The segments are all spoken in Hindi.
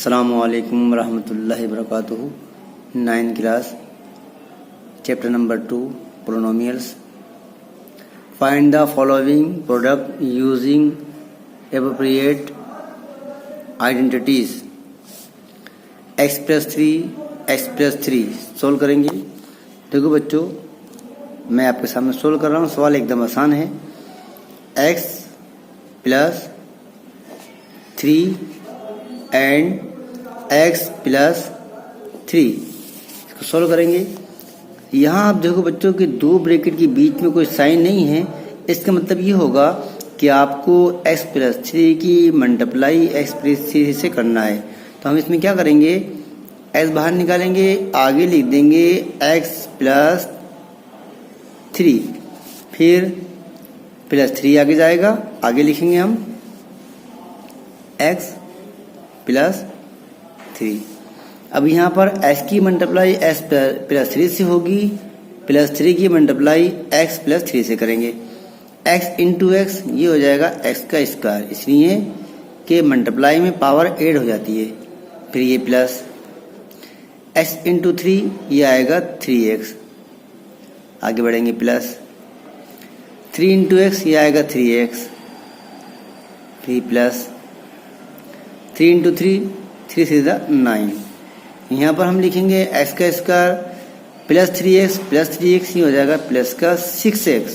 अस्सलामुअलैकुम रहमतुल्लाहि वबरकातुहू। 9th class, chapter number 2, polynomials. Find the following product using appropriate identities. x plus 3 solve करेंगे। देखो बच्चों, मैं आपके सामने सोल्व कर रहा हूँ। सवाल एकदम आसान है। x plus 3 and x plus 3 इसको सोल्व करेंगे। यहाँ आप देखो बच्चों कि दो ब्रैकेट के बीच में कोई साइन नहीं है। इसका मतलब ये होगा कि आपको x प्लस 3 की मल्टीप्लाई x प्लस 3 से करना है। तो हम इसमें क्या करेंगे, x बाहर निकालेंगे, आगे लिख देंगे x प्लस 3, फिर प्लस 3 आगे जाएगा, आगे लिखेंगे हम x प्लस 3। अब यहाँ पर x की मल्टीप्लाई x प्लस 3 से होगी, प्लस 3 की मल्टीप्लाई x प्लस 3 से करेंगे। x इंटू एक्स ये हो जाएगा x का स्क्वायर, इसलिए कि मल्टीप्लाई में पावर ऐड हो जाती है। फिर ये प्लस x इंटू 3 ये आएगा 3x, आगे बढ़ेंगे प्लस 3 इंटू एक्स ये आएगा 3x, फिर प्लस 3 इंटू 3 से 9। यहाँ पर हम लिखेंगे x का स्क्वायर प्लस 3x ये हो जाएगा प्लस का 6x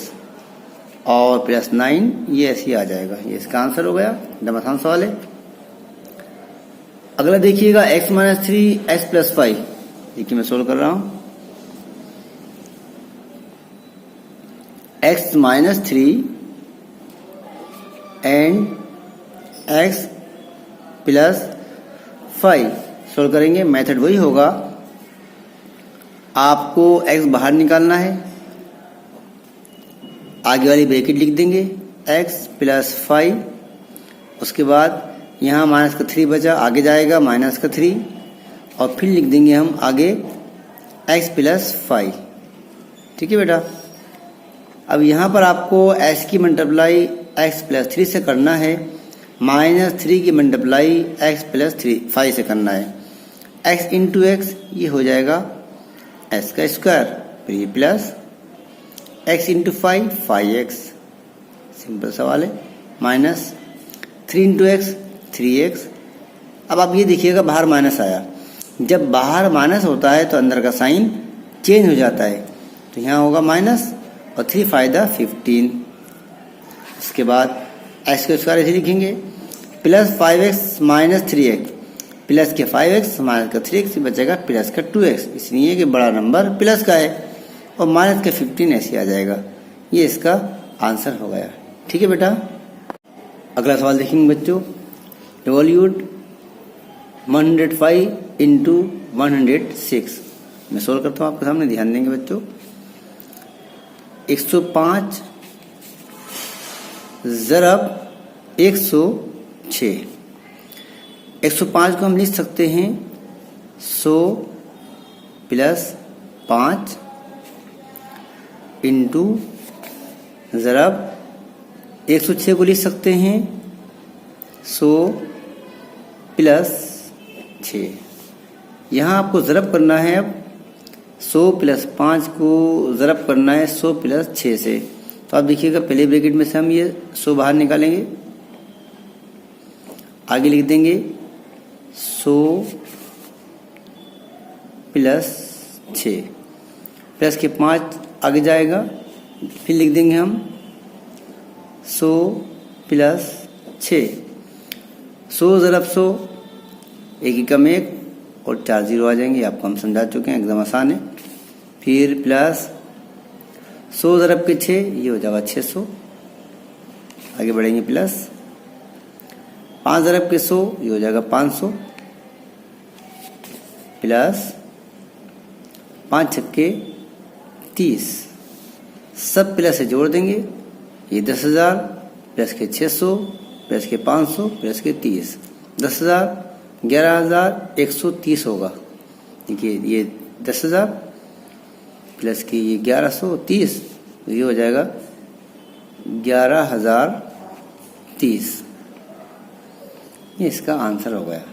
और प्लस 9 ये ऐसे ही आ जाएगा। ये इसका आंसर हो गया। एकदम आसान सवाल है। अगला देखिएगा x माइनस 3 x प्लस 5। देखिए मैं सोल्व कर रहा हूँ। x minus 3 and x plus 5 solve करेंगे। मेथड वही होगा, आपको x बाहर निकालना है, आगे वाली ब्रैकेट लिख देंगे x प्लस 5, उसके बाद यहाँ माइनस का 3 बचा, आगे जाएगा माइनस का 3 और फिर लिख देंगे हम आगे x प्लस 5। ठीक है बेटा। अब यहाँ पर आपको x की मल्टीप्लाई x प्लस 3 से करना है, माइनस 3 की मल्टीप्लाई x प्लस 5 से करना है। x इंटू एक्स ये हो जाएगा x का स्क्वायर, फिर ये plus x into 5x, simple सवाल है। Minus 3 into x 3x। अब आप ये देखिएगा बाहर माइनस आया, जब बाहर माइनस होता है तो अंदर का साइन चेंज हो जाता है। तो यहाँ होगा माइनस और 3 फायदा 15। इसके बाद x का स्क्वायर ऐसे लिखेंगे, plus 5x minus 3x, plus के 5x माइनस का 3x बचेगा प्लस का 2x, इसलिए कि बड़ा नंबर प्लस का है और माइनस का 15 ऐसे आ जाएगा। ये इसका आंसर हो गया। ठीक है बेटा। अगला सवाल देखेंगे बच्चों। Evolute 105 into 106। मैं सोल्व करता हूँ आपके सामने, ध्यान देंगे बच्चों। 105 ज़रब 106। 105 को हम लिख सकते हैं 100 प्लस 5 इंटू ज़रब 106 को लिख सकते हैं 100 प्लस 6। यहाँ आपको ज़रब करना है। अब 100 प्लस 5 को ज़रब करना है 100 प्लस 6 से। तो आप देखिएगा पहले ब्रैकेट में से हम ये 100 बाहर निकालेंगे, आगे लिख देंगे 100 प्लस 6, प्लस के 5 आगे जाएगा, फिर लिख देंगे हम 100 प्लस 6। 100 ज़रब 100, एक एकम एक और 4 जीरो आ जाएंगे। आपको हम समझा चुके हैं, एकदम आसान है। फिर प्लस 100 ज़रब के 6 ये हो जाएगा 600, आगे बढ़ेंगे प्लस 5 ज़रब के 100 ये हो जाएगा 500, प्लस 5 छक्के 30, सब प्लस से जोड़ देंगे। ये 10,000 प्लस के 600 प्लस के 500 प्लस के 30, 10,000 11,130 होगा। देखिए ये 10,000 प्लस की ये 1130, ये हो जाएगा 11,030। ये इसका आंसर हो गया।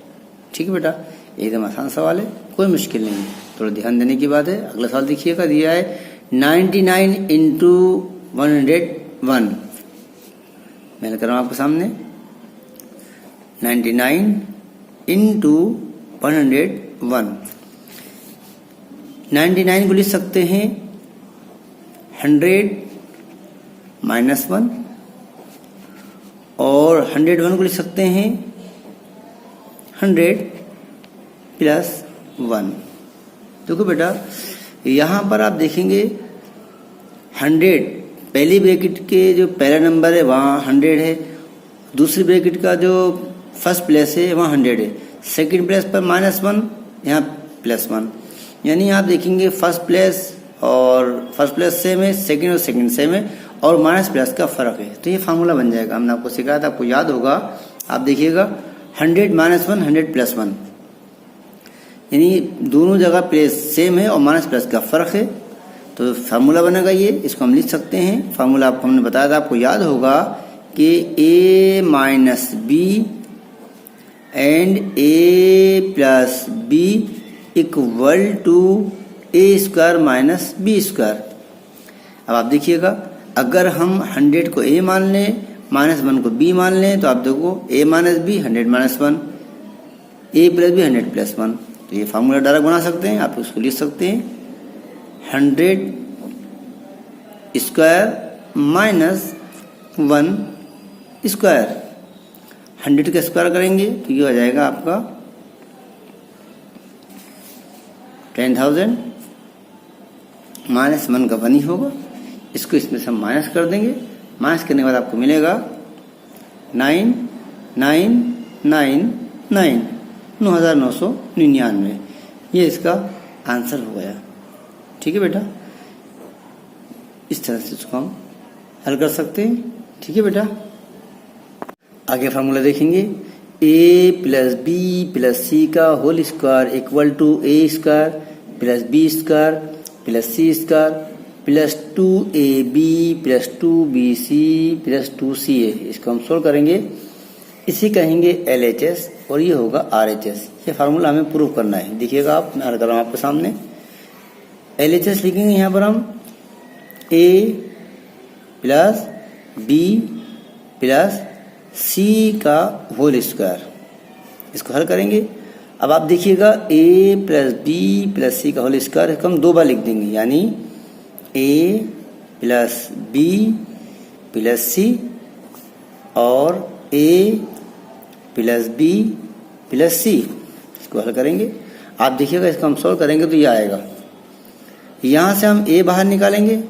ठीक है बेटा, एकदम आसान सवाल है, कोई मुश्किल नहीं है, थोड़ा ध्यान देने की बात है। अगला सवाल देखिएगा, दिया है 99 इंटू 101। मैंने कर रहा हूँ आपके सामने 99 इंटू 101। 99 को लिख सकते हैं 100 माइनस 1 और 101 को लिख सकते हैं 100 प्लस 1। देखो बेटा, यहाँ पर आप देखेंगे 100 पहली ब्रैकेट के जो पहला नंबर है वहाँ 100 है, दूसरी ब्रैकेट का जो फर्स्ट प्लेस है वहाँ 100 है, सेकंड प्लेस पर -1, यहाँ +1, यानी आप देखेंगे फर्स्ट प्लेस और फर्स्ट प्लेस सेम है, सेकंड और सेकंड सेम है और माइनस प्लस का फर्क है। तो ये फार्मूला बन जाएगा, हमने आपको सिखाया था, आपको याद होगा। आप देखिएगा 100 -1 100 + 1, यानी दोनों जगह प्लेस सेम है और माइनस प्लस का फर्क है, तो फार्मूला बनेगा ये। इसको हम लिख सकते हैं, फार्मूला आपको हमने बताया था, आपको याद होगा कि a minus B and a plus b equal to a² minus b²। अब आप देखिएगा, अगर हम 100 को a मान लें, -1 को b मान लें, तो आप देखो a minus b 100 minus 1, a plus b 100 plus 1। तो ये फार्मूला डायरेक्ट बना सकते हैं, आप उसको लिख सकते हैं 100² माइनस 1²। 100 का स्क्वायर करेंगे तो ये हो जाएगा आपका 10,000, -1 का 1 ही होगा, इसको इसमें से हम माइनस कर देंगे। माइनस करने के बाद आपको मिलेगा 9,999, ये इसका आंसर हो गया। ठीक है बेटा, इस तरह से इसको हम हल कर सकते हैं। ठीक है बेटा, आगे फार्मूला देखेंगे, a plus B plus c का whole square equal to a² plus b² plus c² plus 2ab plus 2bc plus 2ca। इसको हम सोल्व करेंगे, इसी कहेंगे LHS और ये होगा RHS। ये फार्मूला हमें प्रूव करना है। देखिएगा आप, मैं हल कर रहा हूँ आपके सामने। LHS लिखेंगे यहाँ पर हम a plus B plus c का होल स्क्वायर, इसको हल करेंगे। अब आप देखिएगा a plus B plus c का होल स्क्वायर, इसको हम 2 बार लिख देंगे, यानी a प्लस बी प्लस सी और a प्लस बी प्लस सी, इसको हल करेंगे। आप देखिएगा, इसको हम सॉल्व करेंगे तो ये आएगा। यहाँ से हम a बाहर निकालेंगे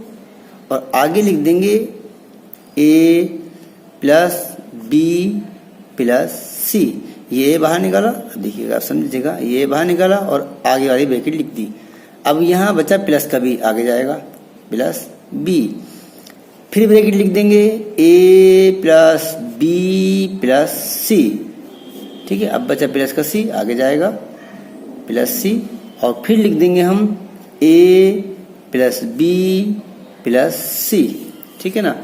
और आगे लिख देंगे a प्लस बी प्लस सी। ये बाहर निकाला, देखिएगा आप समझिएगा, ये बाहर निकाला और आगे वाली ब्रैकेट लिख दी। अब यहाँ बचा प्लस का बी, आगे जाएगा प्लस बी, फिर ब्रैकेट लिख देंगे a प्लस बी प्लस सी। ठीक है, अब बचा प्लस का सी, आगे जाएगा प्लस सी और फिर लिख देंगे हम a प्लस बी प्लस सी। ठीक है ना।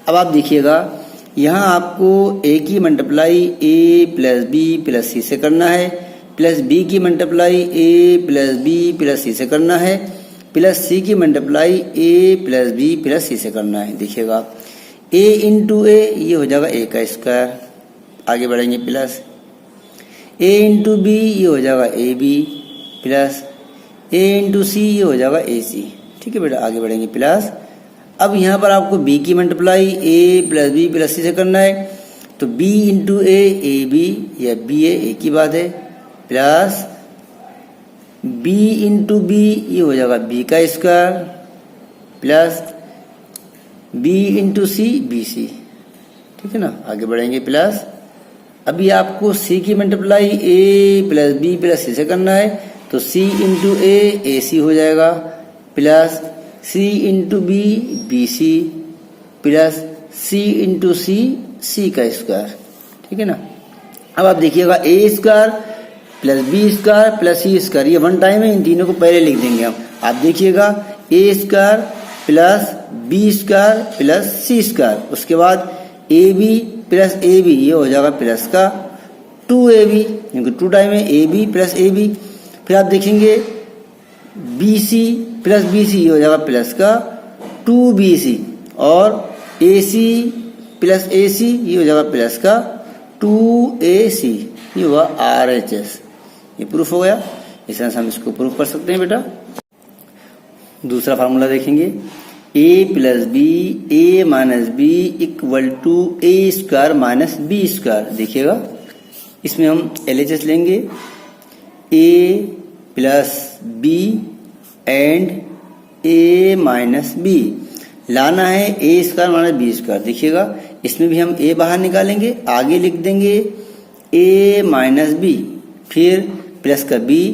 अब आप देखिएगा, यहाँ आपको a की multiply a plus B plus C से करना है, प्लस b की multiply a plus B plus C से करना है, प्लस c की multiply a plus B plus C से करना है। देखिएगा a इंटू ए, ये हो जाएगा a का स्क्वायर, आगे बढ़ेंगे प्लस a इंटू बी, ये हो जाएगा A B plus a into C, ये हो जाएगा ए सी। ठीक है बेटा, आगे बढ़ेंगे प्लस। अब यहाँ पर आपको b की multiply a plus B plus C से करना है, तो b इंटू ए बी या बी एक ही बात है, प्लस b इंटू बी, ये हो जाएगा b का square plus b into c b c. ठीक है ना, आगे बढ़ेंगे प्लस। अभी आपको c की multiply a plus B plus C से करना है, तो c इंटू ए सी हो जाएगा plus c into B B सी plus c into C C का स्क्वायर। ठीक है ना। अब आप देखिएगा a² plus b² plus c², ये 1 टाइम है, इन तीनों को पहले लिख देंगे हम। आप देखिएगा a² plus b² plus c², उसके बाद ab प्लस ab, ये हो जाएगा प्लस का 2ab, क्योंकि 2 टाइम है, AB प्लस AB। फिर आप देखेंगे BC प्लस BC, ये हो जाएगा प्लस का 2BC, और AC प्लस AC, ये हो जाएगा प्लस का 2AC, ये हुआ RHS। ये प्रूफ हो गया। इस तरह से हम इसको प्रूफ कर सकते हैं बेटा। दूसरा फार्मूला देखेंगे, A plus b A minus b equal to A square minus B square. देखिएगा इसमें हम LHS लेंगे, A plus B and A minus b. लाना है A square minus B square. देखिएगा इसमें भी हम A बाहर निकालेंगे, आगे लिख देंगे A माइनस बी, फिर प्लस का B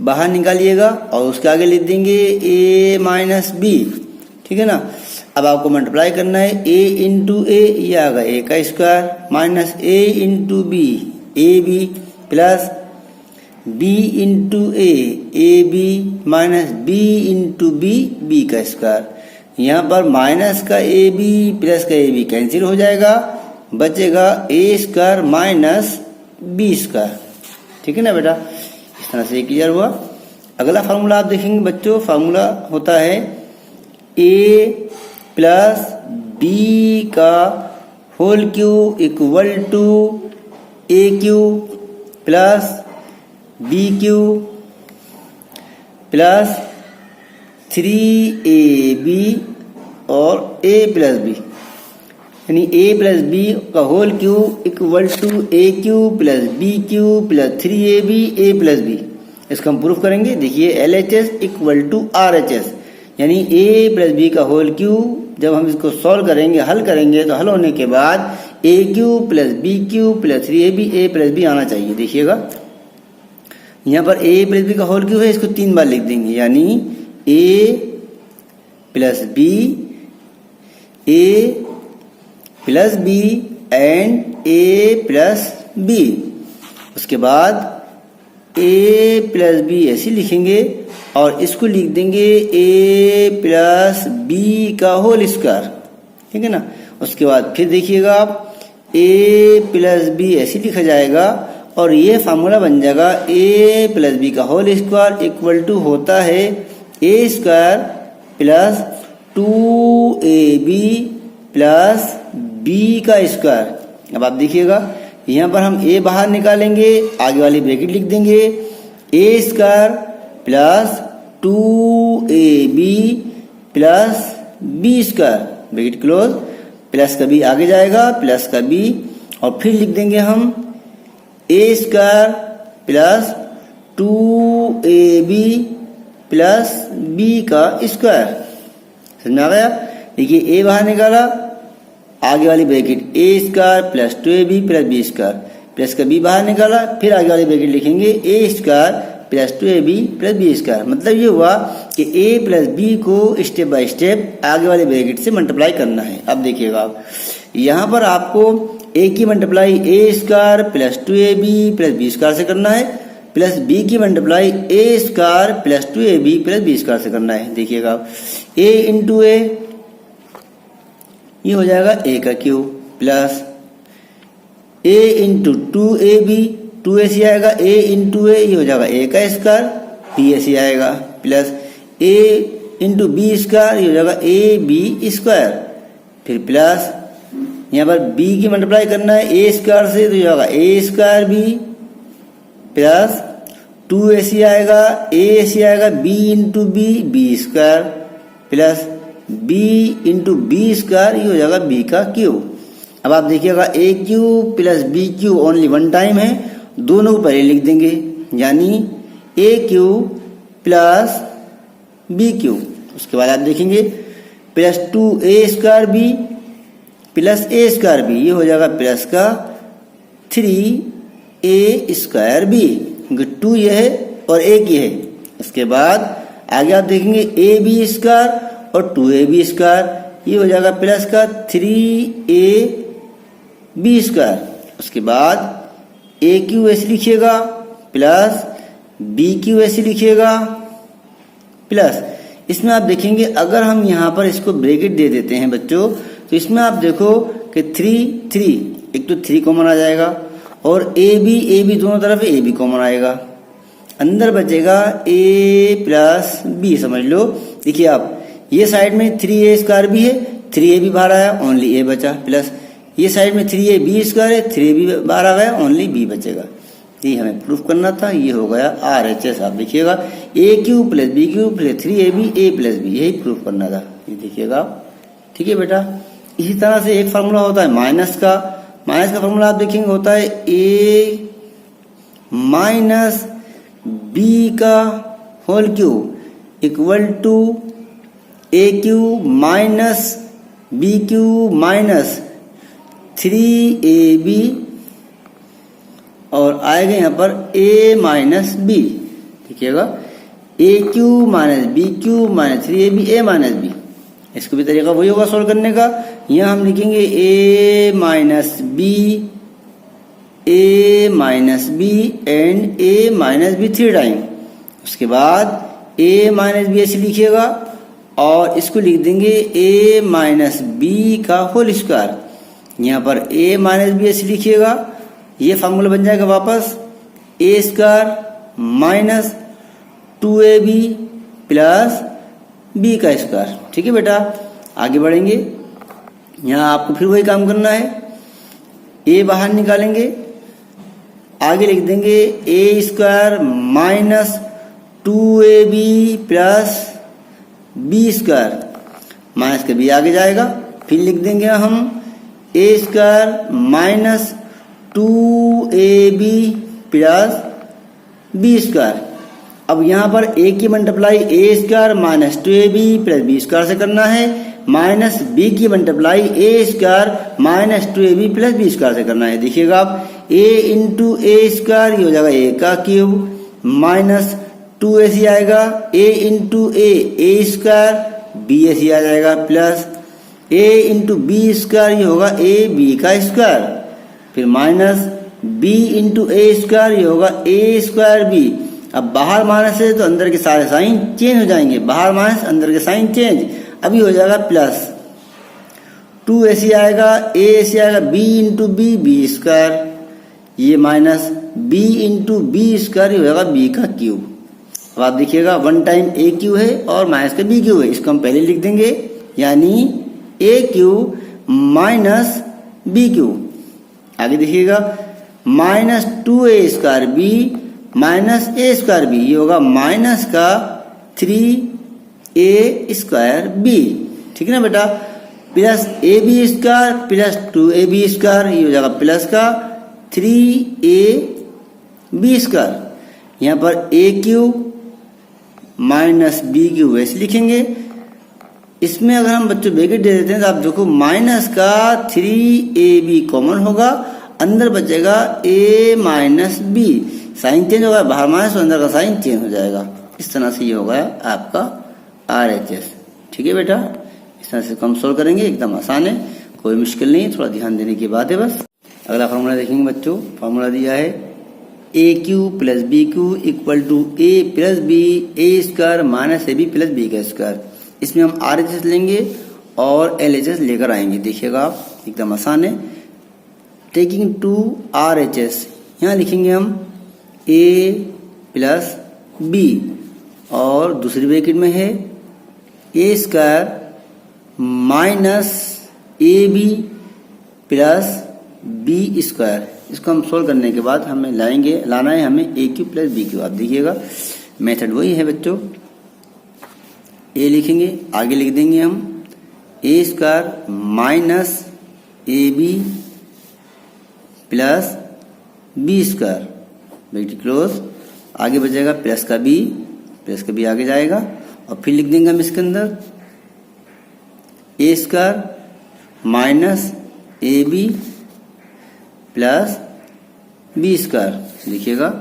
बाहर निकालिएगा और उसके आगे लिख देंगे A माइनस बी। ठीक है ना। अब आपको मल्टीप्लाई करना है A इंटू ए, ये आ गया A का square, minus A into b AB, plus B into a AB, minus B into b B का स्क्वायर। यहाँ पर माइनस का AB प्लस का AB कैंसिल हो जाएगा, बचेगा A square minus B square. ठीक है ना बेटा। इस तरह से क्लियर हुआ। अगला फार्मूला आप देखेंगे बच्चों, फार्मूला होता है A प्लस B का whole cube equal to A cube plus B cube plus 3AB और A प्लस B, यानी A प्लस B का whole cube equal to A cube plus B cube plus 3AB A plus B। इसको हम प्रूफ करेंगे। देखिए LHS इक्वल टू RHS, यानी A प्लस बी का होल क्यूब। जब हम इसको सॉल्व करेंगे, हल करेंगे, तो हल होने के बाद A cube plus B cube plus 3AB A plus B आना चाहिए। देखिएगा यहाँ पर A प्लस बी का होल क्यूब है, इसको 3 बार लिख देंगे, यानी A plus b A plus B and A plus B। उसके बाद A प्लस बी ऐसे लिखेंगे और इसको लिख देंगे A प्लस बी का होल स्क्वायर। ठीक है ना। उसके बाद फिर देखिएगा आप A प्लस बी ऐसे लिखा जाएगा और ये फार्मूला बन जाएगा A प्लस बी का होल स्क्वायर इक्वल टू होता है A square plus 2AB plus B का स्क्वायर। अब आप देखिएगा यहाँ पर हम A बाहर निकालेंगे, आगे वाली ब्रैकेट लिख देंगे A square plus 2AB plus B square, bracket close, plus का B आगे जाएगा, प्लस का B, और फिर लिख देंगे हम A square plus 2AB plus B का स्क्वायर। समझ में आ गया। देखिए A बाहर निकाला, आगे वाली bracket A square plus 2AB plus B square, plus का B बाहर निकाला, फिर आगे वाली ब्रैकेट लिखेंगे A square plus 2AB plus B square. मतलब ये हुआ कि A प्लस B को स्टेप बाय स्टेप आगे वाले ब्रैकेट से मल्टीप्लाई करना है। अब देखिएगा आप यहाँ पर आपको A की multiply A square plus 2AB plus B square से करना है, प्लस B की multiply A square plus 2AB plus B square से करना है। देखिएगा आप A इंटू A, ये हो जाएगा A का cube, plus A into 2AB, 2AC आएगा, A इंटू A, ये हो जाएगा A का स्क्वायर, BAC आएगा, plus A into B square, ये हो जाएगा AB स्क्वायर। फिर प्लस यहाँ पर B की मल्टीप्लाई करना है A स्क्वायर से, तो ये होगा A square B, plus 2AC आएगा, AAC आएगा, B into B, B square, plus B into B square, ये हो जाएगा B का क्यूब। अब आप देखिएगा A cube plus B cube only one time है, दोनों को पहले लिख देंगे, यानी A cube plus B cube. उसके बाद आप देखेंगे plus 2A square B plus A square B, ये हो जाएगा प्लस का 3A स्क्वायर B, 2 ये है और 1 ये है। उसके बाद आगे आप देखेंगे AB स्क्वायर और 2AB स्क्वायर, ये हो जाएगा प्लस का 3AB स्क्वायर। उसके बाद A क्यू ऐसे लिखिएगा, प्लस B क्यू ऐसे लिखिएगा, प्लस इसमें आप देखेंगे अगर हम यहाँ पर इसको ब्रैकेट दे देते हैं बच्चों, तो इसमें आप देखो कि 3, एक तो 3 कॉमन आ जाएगा और ए बी दोनों तरफ ए बी कॉमन आएगा, अंदर बचेगा ए प्लस बी। समझ लो, देखिए आप ये साइड में 3a² भी है, 3a भी बाहर आया, ओनली a बचा, प्लस ये साइड में 3ab² है, 3b बाहर आ गया, ओनली b बचेगा। ये हमें प्रूफ करना था, ये हो गया RHS। आप देखिएगा a³ plus b³ plus 3ab a plus b, यही प्रूफ करना था, ये देखिएगा आप। ठीक है बेटा, इसी तरह से एक फार्मूला होता है माइनस का फार्मूला आप देखेंगे होता है a माइनस b का whole cube equal to a³ minus b³ minus 3ab और आएगा यहाँ पर a माइनस b। देखिएगा a³ minus b³ minus 3ab a minus b, इसको भी तरीका वही होगा सोल्व करने का। यहाँ हम लिखेंगे a minus b and a minus b 3 time, उसके बाद a माइनस b ऐसे लिखिएगा और इसको लिख देंगे a माइनस b का होल स्क्वायर। यहाँ पर a माइनस b ऐसे लिखिएगा, ये फार्मूला बन जाएगा वापस a² minus 2ab plus b का स्क्वायर। ठीक है बेटा, आगे बढ़ेंगे। यहाँ आपको फिर वही काम करना है, a बाहर निकालेंगे, आगे लिख देंगे a² minus 2ab plus b², minus का b आगे जाएगा, फिर लिख देंगे हम a² minus 2ab plus b²। अब यहाँ पर a की multiply a² minus 2ab plus b² से करना है, माइनस b की multiply a² minus 2ab plus b² से करना है। देखिएगा आप a इंटू a² ये हो जाएगा a का क्यूब माइनस 2 ऐसे आएगा, a इंटू a² b ऐसे आ जाएगा प्लस a इंटू b² ये होगा a b का स्क्वायर, फिर माइनस b इंटू a² ये होगा a² b। अब बाहर माइनस है तो अंदर के सारे साइन चेंज हो जाएंगे, बाहर माइनस अंदर के साइन चेंज, अभी हो जाएगा प्लस 2 ऐसे आएगा, a ऐसे आएगा b इंटू b² ये माइनस b इंटू b² ये हो जाएगा b का क्यूब। अब आप देखिएगा 1 टाइम a³ है और माइनस का b³ है, इसको हम पहले लिख देंगे, यानी a³ माइनस b³। आगे देखिएगा minus 2a² b minus a² b, ये होगा माइनस का 3a² b। ठीक है ना बेटा, प्लस ab² प्लस 2ab², ये हो जाएगा प्लस का 3ab²। यहाँ पर a³ माइनस b³ ऐसे लिखेंगे, इसमें अगर हम बच्चों ब्रैकेट दे देते हैं तो आप देखो माइनस का 3ab कॉमन होगा, अंदर बचेगा a minus b, sign change होगा, बाहर माइनस अंदर का साइन चेंज हो जाएगा। इस तरह से ये होगा आपका RHS। ठीक है बेटा, इस तरह से हम सोल्व करेंगे, एकदम आसान है, कोई मुश्किल नहीं, थोड़ा ध्यान देने की बात है बस। अगला फार्मूला देखेंगे बच्चों, फार्मूला दिया है a³ plus b³ equal to a plus b a² minus ab plus b का स्क्वायर। इसमें हम RHS लेंगे और LHS लेकर आएंगे। देखिएगा आप, एकदम आसान है। टेकिंग टू RHS, यहाँ लिखेंगे हम a प्लस b और दूसरी ब्रैकेट में है a² minus ab plus b²। इसको हम सोल्व करने के बाद हमें लाना है हमें a³ प्लस b³। आप देखिएगा मेथड वही है बच्चों, a लिखेंगे, आगे लिख देंगे हम a² minus ab plus b², bracket close, आगे बचेगा प्लस का b आगे जाएगा और फिर लिख देंगे हम इसके अंदर a² minus ab plus b²। देखिएगा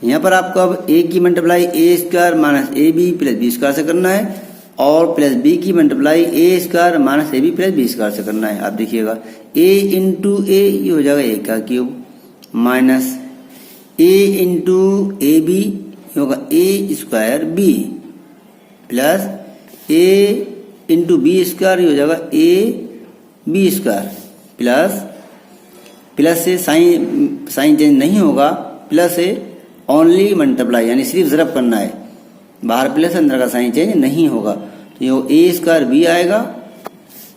यहाँ पर आपको अब a की multiply a² minus ab plus b² से करना है और प्लस b की multiply a² minus ab plus b² से करना है। आप देखिएगा a इंटू a ये हो जाएगा a का cube minus a into ab ये होगा a² b plus a into b² ये हो जाएगा a b² प्लस प्लस से साइन चेंज नहीं होगा, प्लस से ओनली मल्टीप्लाई यानी सिर्फ ज़रब करना है, बाहर प्लस अंदर का साइन चेंज नहीं होगा। तो ये ए स्क्वायर बी आएगा,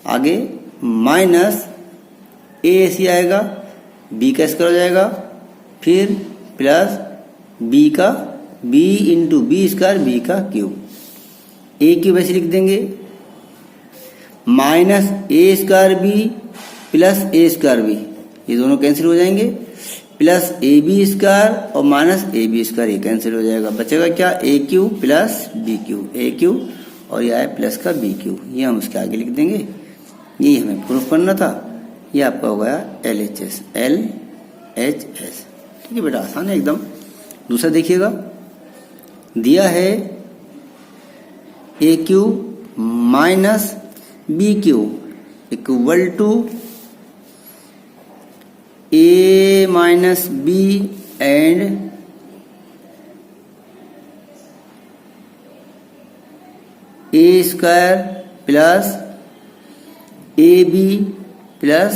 आगे माइनस ए सी आएगा, बी का स्क्वायर हो जाएगा, फिर प्लस बी का b into b square b का क्यूब, ए क्यूब ऐसे लिख देंगे, minus a square B plus a square b, ये दोनों कैंसिल हो जाएंगे, प्लस ए बी स्क्वायर और माइनस ए बी स्क्वायर ये कैंसिल हो जाएगा, बचेगा क्या ए cube plus b cube, a cube और यह है प्लस का बी क्यूब, ये हम उसके आगे लिख देंगे। यही हमें प्रूफ करना था। ये आपका हो गया LHS, LHS। ठीक है बेटा, आसान है एकदम। दूसरा देखिएगा, दिया है A cube minus B cube equal to A minus B and A square plus A B plus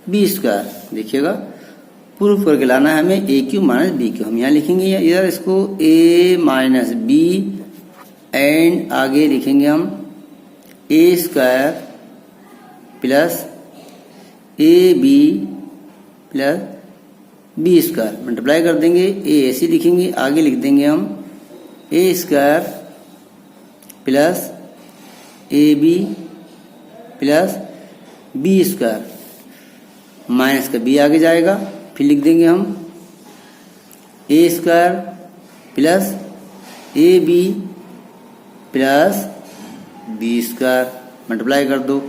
B square. देखिएगा, प्रूफ करके लाना है हमें A cube minus B cube. हम यहाँ लिखेंगे इधर इसको ए माइनस बी एंड आगे लिखेंगे हम A square plus A B plus B square, multiply कर देंगे, ए ऐसे लिखेंगे, आगे लिख देंगे हम A square plus A B plus B square, minus का बी आगे जाएगा, फिर लिख देंगे हम A square plus A B plus B square, multiply कर दो।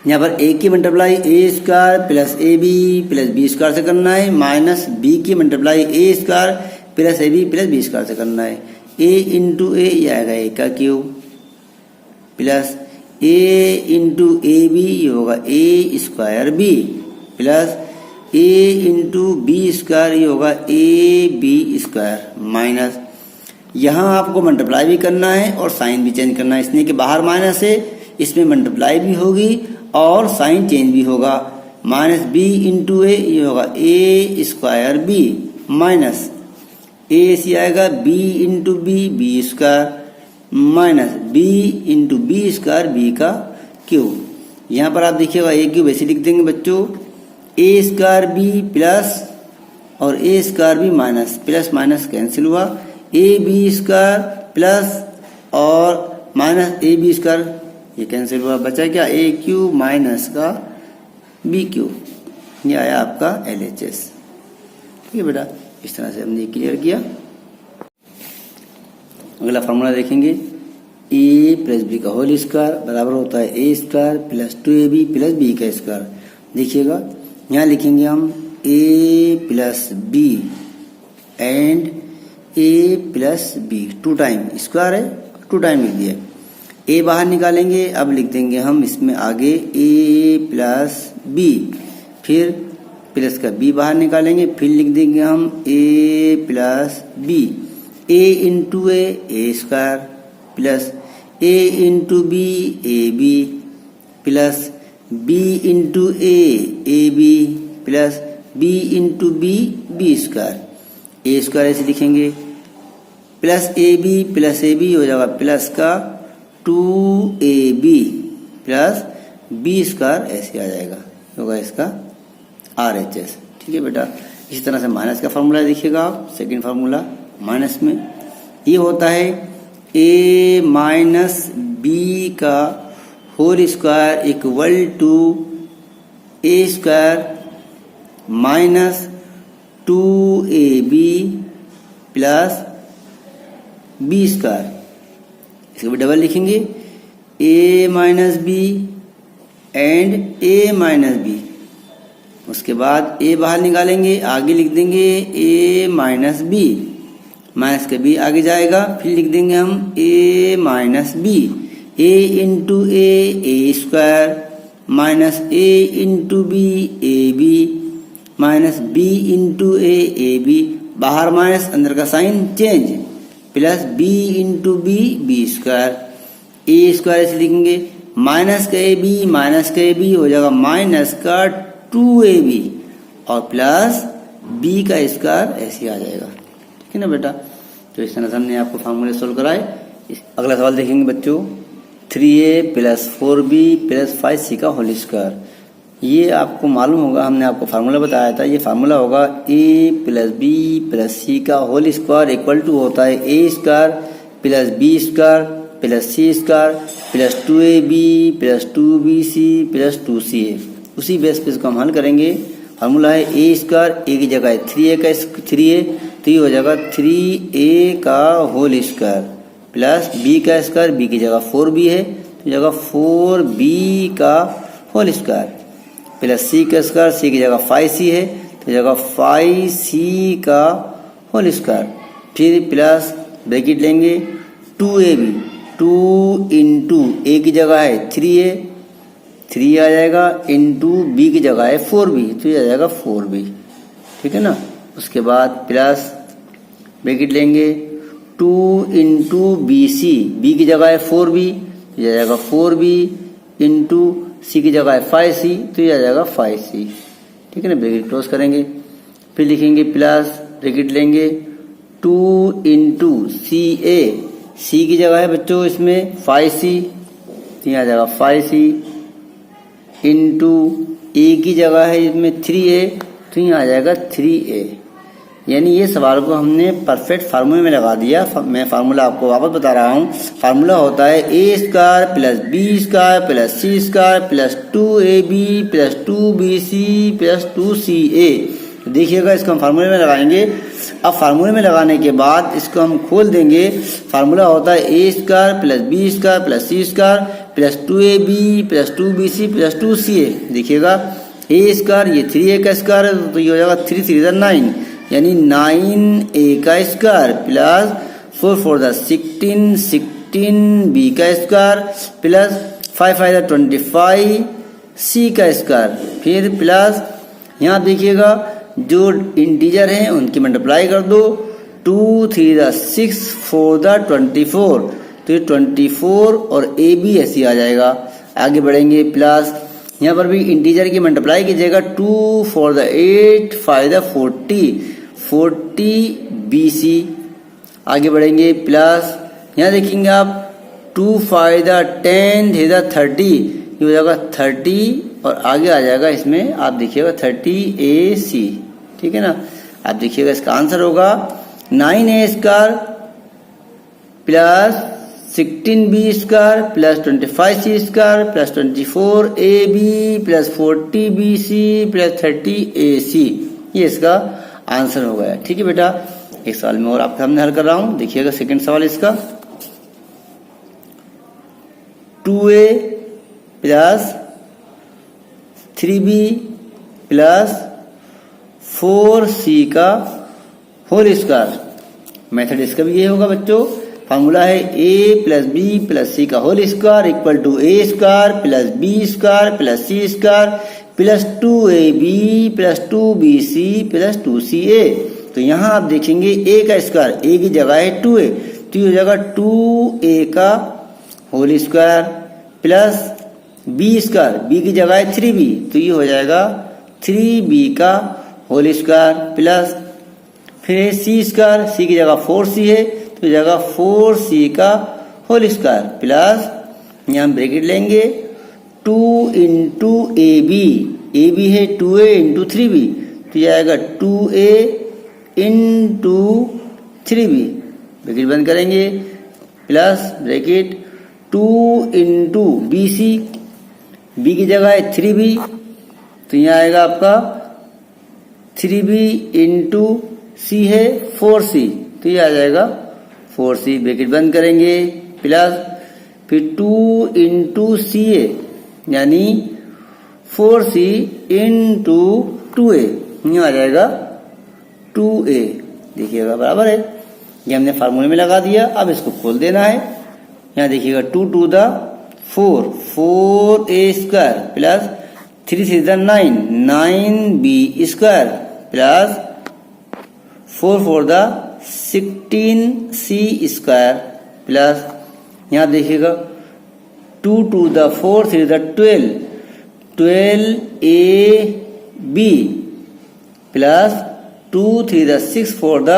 यहाँ पर ए की multiply A square plus A B plus B square से करना है, माइनस बी की multiply A square plus A B plus B square से करना है। ए इंटू ए ये आएगा ए का क्यूब प्लस ए इंटू ए बी ये होगा a square B plus A into b square ये होगा ए बी स्क्वायर, माइनस यहाँ आपको मल्टीप्लाई भी करना है और साइन भी चेंज करना है, इसलिए कि बाहर माइनस है, इसमें मल्टीप्लाई भी होगी और साइन चेंज भी होगा। माइनस बी इंटू ए ये होगा a square B minus a c आएगा b into B B square minus b into b square b का क्यूब। यहाँ पर आप देखिएगा ए क्यूब ऐसे लिख देंगे बच्चों, ए स्क्वायर बी प्लस और A square B minus, plus minus cancel हुआ, ए बी स्क्वायर प्लस और माइनस ए बी स्क्वायर ये कैंसिल हुआ, बचा क्या ए क्यूब माइनस का बी क्यूब, ये आया आपका LHS। ठीक है बेटा, इस तरह से हमने क्लियर किया। अगला फार्मूला देखेंगे, ए प्लस बी का होल स्क्वायर बराबर होता है A square plus 2ab plus B का स्क्वायर। देखिएगा, यहाँ लिखेंगे हम A plus B and A plus B, 2 time square है 2 टाइम लिख दिया, ए बाहर निकालेंगे, अब लिख देंगे हम इसमें आगे ए प्लस बी, फिर प्लस का बी बाहर निकालेंगे, फिर लिख देंगे हम A plus B, A into A square plus A into B A B plus B into A B plus B into B B square, A square ऐसे लिखेंगे, प्लस ए बी हो जाएगा प्लस का 2ab प्लस बी स्क्वायर ऐसे आ जाएगा, होगा इसका RHS। ठीक है बेटा, इसी तरह से माइनस का फार्मूला देखिएगा आप, सेकेंड फार्मूला माइनस में ये होता है a माइनस बी का whole square equal to a square minus 2ab plus B square, इसको भी डबल लिखेंगे a minus B and a minus b, उसके बाद a बाहर निकालेंगे, आगे लिख देंगे a माइनस बी, माइनस का बी आगे जाएगा, फिर लिख देंगे हम a minus b, a into A square minus a into B A b minus b into A b, बाहर माइनस अंदर का sign change, plus B into B B square, A square ऐसे लिखेंगे, माइनस का ए बी हो जाएगा माइनस का 2ab और प्लस b का स्क्वायर ऐसे आ जाएगा। ठीक है ना बेटा। तो इस तरह से हमने आपको फार्मूले सोल्व कराए। अगला सवाल देखेंगे बच्चों, 3a plus 4b plus 5c का होल स्क्वायर। ये आपको मालूम होगा, हमने आपको फार्मूला बताया था। ये फार्मूला होगा a plus b plus c का होल स्क्वायर इक्वल टू होता है a square plus b square plus c square plus 2ab plus 2bc plus 2ca। उसी बेस पे इसको हम हल करेंगे। फार्मूला है a स्क्वायर, a की जगह है 3a का 3a, तो ये हो जाएगा 3a का होल स्क्वायर प्लस b का स्क्वायर, b की जगह 4b है तो जगह 4b का होल स्क्वायर प्लस c का स्क्वायर, c की जगह 5c है तो जगह 5c का होल स्क्वायर, फिर प्लस ब्रैकेट लेंगे 2ab, 2 इंटू a की जगह है 3a, 3 आ जाएगा इंटू b की जगह है 4b तो ये आ जाएगा 4b। ठीक है ना। उसके बाद प्लस ब्रैकेट लेंगे 2 इंटू bc, b की जगह है 4b तो ये आ जाएगा 4b इंटू c की जगह है 5c तो ये आ जाएगा 5c। ठीक है ना। ब्रैकेट क्लोज करेंगे, फिर लिखेंगे प्लस ब्रैकेट लेंगे 2 इंटू ca, c की जगह है बच्चों इसमें 5c तो ये आ जाएगा 5c इंटू a की जगह है इसमें 3a तो ये आ जाएगा 3a। यानी ये सवाल को हमने परफेक्ट फार्मूले में लगा दिया। मैं फार्मूला आपको वापस बता रहा हूँ। फार्मूला होता है a square plus b square plus c square plus 2ab plus 2bc plus 2ca। देखिएगा इसको हम फार्मूले में लगाएंगे। अब फार्मूले में लगाने के बाद इसको हम खोल देंगे। फार्मूला होता है a square plus b square plus c square plus 2ab plus 2bc plus 2ca। देखिएगा a स्क्वायर ये 3a का स्क्वायर है तो ये हो जाएगा 3 3 9 यानी 9a का स्क्वायर प्लस 4 4 16 16b का स्क्वायर प्लस 5 5 25 c का स्क्वायर, फिर प्लस यहाँ देखिएगा जो इंटीजर हैं उनकी मल्टीप्लाई कर दो। 2 3 6 4 24 तो ये 24 और a भी ऐसे आ जाएगा। आगे बढ़ेंगे प्लस यहाँ पर भी इंटीजर की मल्टीप्लाई कीजिएगा। 2 4 8 5 40 bc। आगे बढ़ेंगे प्लस यहाँ देखेंगे आप 2 5 10 30 ये हो जाएगा 30 और आगे आ जाएगा इसमें आप देखिएगा 30ac। ठीक है ना। आप देखिएगा इसका आंसर होगा 9a square plus 16b square plus 25c square plus 24ab plus 40bc plus 30ac। ये इसका आंसर हो गया। ठीक है बेटा। एक सवाल में और आपके सामने हल कर रहा हूं। देखिएगा सेकंड सवाल इसका 2a plus 3b plus 4c का होल स्क्वायर। मेथड इसका भी ये होगा बच्चों। फार्मूला है a plus b plus c का whole square equal to a square plus b square plus c square plus 2ab plus 2bc plus 2ca। तो यहाँ आप देखेंगे a का स्क्वायर, a की जगह है 2a तो ये हो जाएगा 2a का whole square plus b square, b की जगह है 3b तो ये हो जाएगा 3b का होल स्क्वायर प्लस फिर c स्क्वायर, c की जगह 4c है तो जगह 4c का होल स्क्वायर प्लस यहाँ ब्रैकेट लेंगे 2 इंटू ए बी है 2a इंटू 3b तो यह आएगा 2a इंटू 3b। ब्रैकेट बंद करेंगे plus bracket 2 into b c, b की जगह है 3b तो यहाँ आएगा आपका 3b इंटू सी है 4c तो ये आ जाएगा 4c। ब्रैकेट बंद करेंगे प्लस फिर 2 इंटू सी ए यानी 4c इंटू 2a यहाँ आ जाएगा 2a। देखिएगा बराबर है। ये हमने फार्मूले में लगा दिया। अब इसको खोल देना है। यहाँ देखिएगा 2 two the 4 4a square plus 3 3 9 9b square plus 4 4 16c square plus यहाँ देखिएगा 2 two the 4 3 12 12a b plus 2 3 the 6 4 the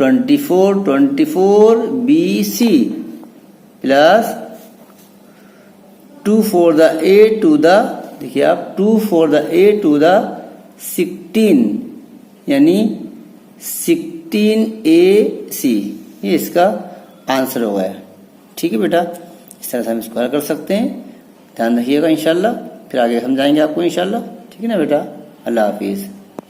24 b C plus 2 4 the a two the, देखिए आप 2 4 द ए टू द 16 यानी 16 ए सी, ये इसका आंसर होगा। ठीक है बेटा, इस तरह से हम इसको हल कर सकते हैं। ध्यान रखिएगा इंशाल्लाह, फिर आगे समझाएंगे आपको इंशाल्लाह। ठीक है ना बेटा, अल्लाह हाफिज़।